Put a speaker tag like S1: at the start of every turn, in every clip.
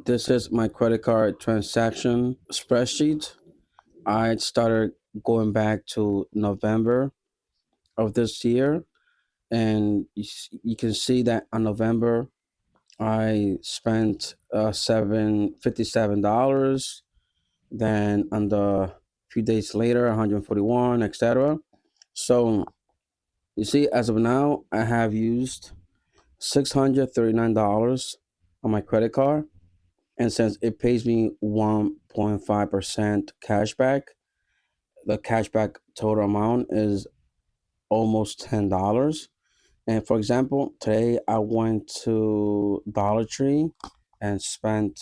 S1: This is my credit card transaction spreadsheet. I started going back to November of this year, and you can see that on November I spent $757. Then on the few days later, 141, etc. So you see, as of now, I have used $639 on my credit card, and since it pays me 1.5% cashback, the cashback total amount is almost $10. And for example, today I went to Dollar Tree and spent,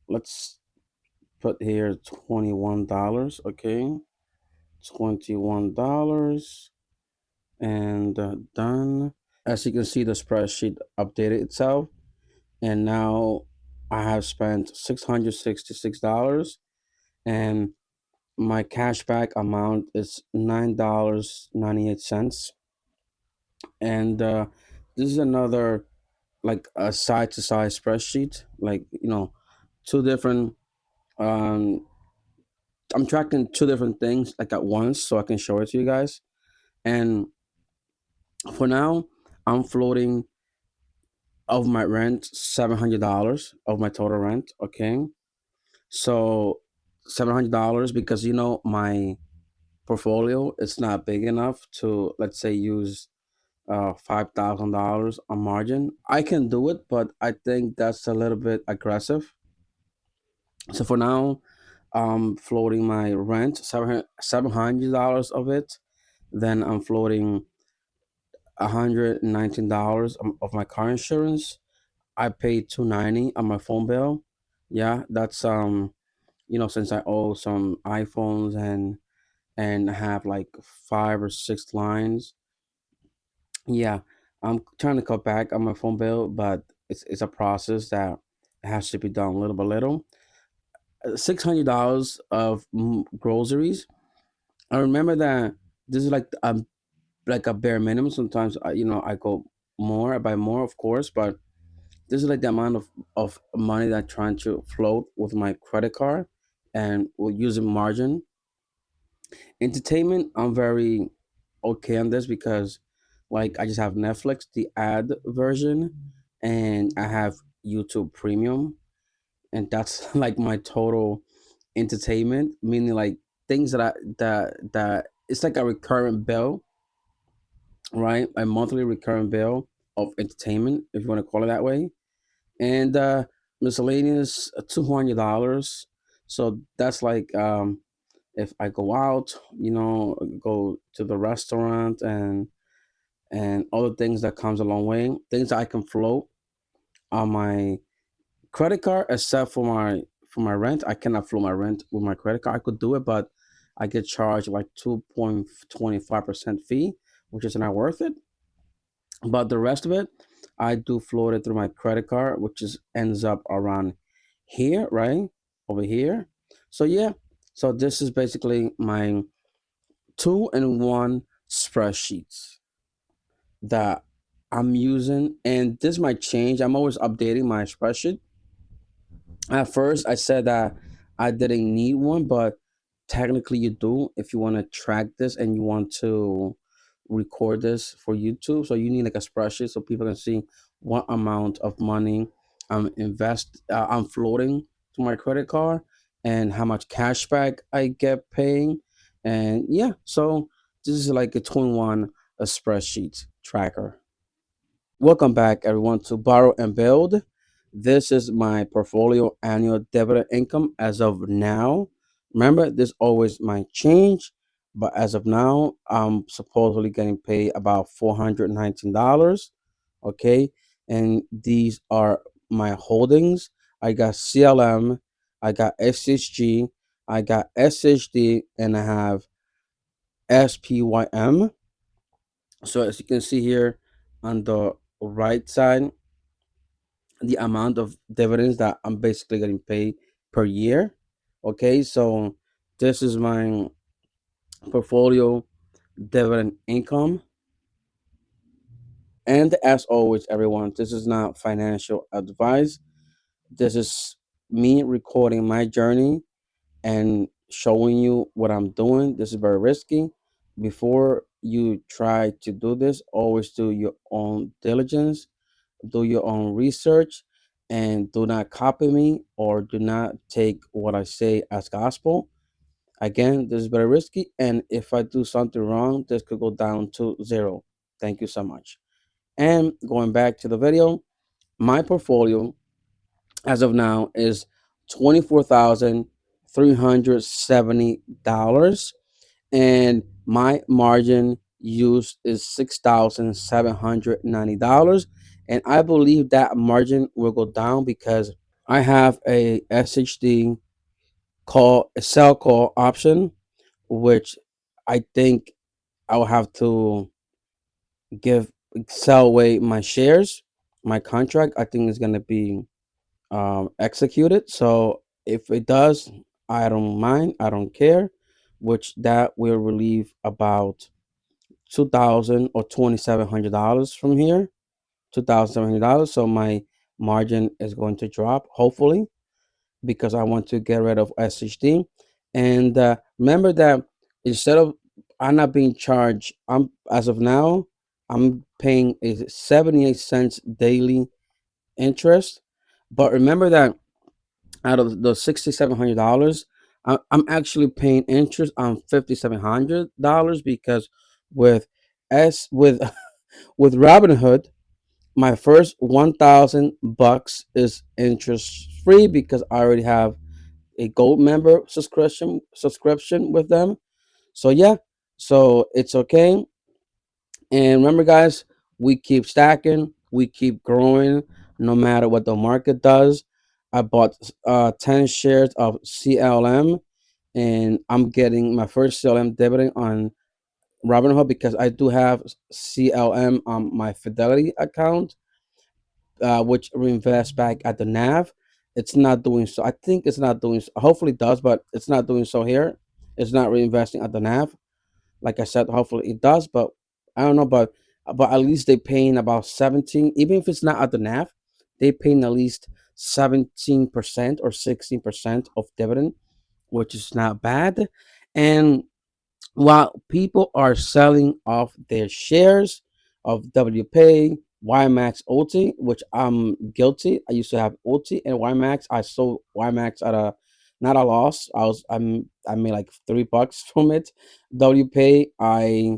S1: let's put here $21. Okay, $21 and done. As you can see, the spreadsheet updated itself, and now I have spent $666, and my cashback amount is $9.98. And this is another, like, a side to side spreadsheet, like, two different. Um, I'm tracking two different things like at once, so I can show it to you guys. And for now, I'm floating of my rent $700 of my total rent. Okay, so $700 because my portfolio is not big enough to, let's say, use $5,000 on margin. I can do it, but I think that's a little bit aggressive. So for now, I'm floating my rent $700 of it. Then I'm floating $119 of my car insurance. I paid $290 on my phone bill. Yeah, that's since I owe some iPhones and have like 5 or 6 lines. Yeah, I'm trying to cut back on my phone bill, but it's a process that has to be done little by little. $600 of groceries. I remember that this is like a bare minimum. Sometimes I go more, I buy more, of course, but this is like the amount of money that I'm trying to float with my credit card and with using margin. Entertainment, I'm very okay on this because, like, I just have Netflix, the ad version, and I have YouTube Premium, and that's like my total entertainment, meaning like things that it's like a recurrent bill, right? A monthly recurrent bill of entertainment, if you want to call it that way. And miscellaneous, $200. So that's like, if I go out, go to the restaurant and other things that comes a long way, things that I can float on my credit card, except for my rent. I cannot float my rent with my credit card. I could do it, but I get charged like 2.25% fee, which is not worth it. But the rest of it, I do float it through my credit card, which is ends up around here, right over here. So yeah, so this is basically my two-in-one spreadsheets that I'm using, and this might change. I'm always updating my spreadsheet. At first, I said that I didn't need one, but technically, you do if you want to track this and you want to record this for YouTube. So you need like a spreadsheet so people can see what amount of money I'm floating to my credit card and how much cashback I get paying. And yeah, so this is like a 2-in-1 a spreadsheet tracker. Welcome back, everyone, to Borrow and Build. This is my portfolio annual dividend income as of now. Remember, this always might change, but as of now, I'm supposedly getting paid about $419. Okay, and these are my holdings. I got CLM, I got SHG, I got SHD, and I have SPYM. So as you can see here on the right side, the amount of dividends that I'm basically getting paid per year. Okay, so this is my portfolio dividend income. And as always, everyone, this is not financial advice. This is me recording my journey and showing you what I'm doing. This is very risky. Before you try to do this, always do your own diligence, do your own research, and do not copy me or do not take what I say as gospel. Again, this is very risky, and if I do something wrong, this could go down to zero. Thank you so much. And going back to the video, my portfolio as of now is $24,370, and my margin used is $6,790. And I believe that margin will go down because I have a SHD call, a sell call option, which I think I will have to give sell away my shares. My contract, I think, is going to be executed. So if it does, I don't mind. I don't care. Which that will relieve about 2,000 or $2,700 from here. $2,700. So my margin is going to drop, hopefully, because I want to get rid of SHD. And remember that instead of I'm not being charged, I'm as of now, I'm paying a 78 cents daily interest. But remember that out of the $6,700, I'm actually paying interest on $5,700 because with S with with Robinhood, my first 1,000 bucks is interest free because I already have a gold member subscription with them. So yeah, so it's okay. And remember, guys, we keep stacking, we keep growing, no matter what the market does. I bought 10 shares of CLM, and I'm getting my first CLM dividend on Robinhood because I do have CLM on my Fidelity account, which reinvest back at the NAV. It's not doing so. I think it's not doing so. Hopefully it does, but it's not doing so here. It's not reinvesting at the NAV. Like I said, hopefully it does, but I don't know. But at least they paying about 17, even if it's not at the NAV, they paying at least 17% or 16% of dividend, which is not bad. And while people are selling off their shares of WPay, YMAX, OT, which I'm guilty. I used to have OT and YMAX. I sold YMAX at a not a loss. I made like $3 from it. WPay, I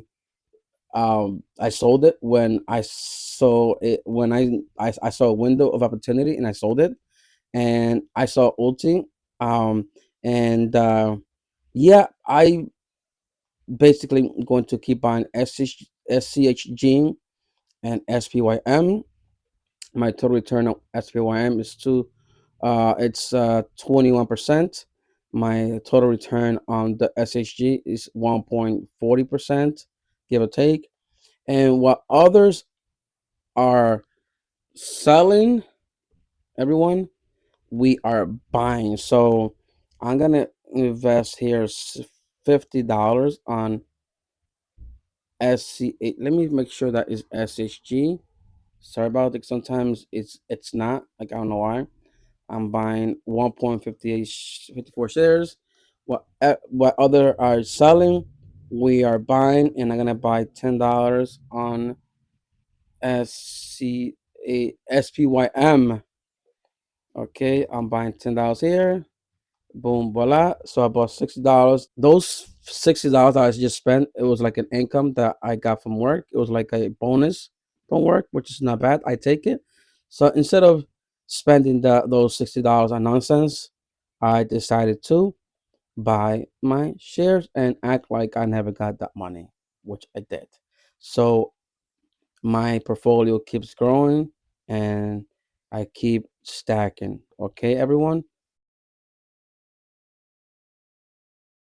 S1: sold it when I saw it when I saw a window of opportunity and I sold it. And I saw OT. Um and yeah, I basically going to keep buying SCHG and SPYM. My total return on SPYM is it's 21%. My total return on the SHG is 1.40%, give or take. And what others are selling, everyone, we are buying. So I'm gonna invest here $50 on SC8. Let me make sure that is SHG. Sorry about it. Sometimes it's not. Like I don't know why. I'm buying 1.58 54 shares. What other are selling? We are buying, and I'm gonna buy $10 on SPYM. Okay, I'm buying $10 here. Boom, voila. So I bought $60. Those $60 I just spent, it was like an income that I got from work. It was like a bonus from work, which is not bad. I take it. So instead of spending those $60 on nonsense, I decided to buy my shares and act like I never got that money, which I did. So my portfolio keeps growing and I keep stacking. Okay, everyone.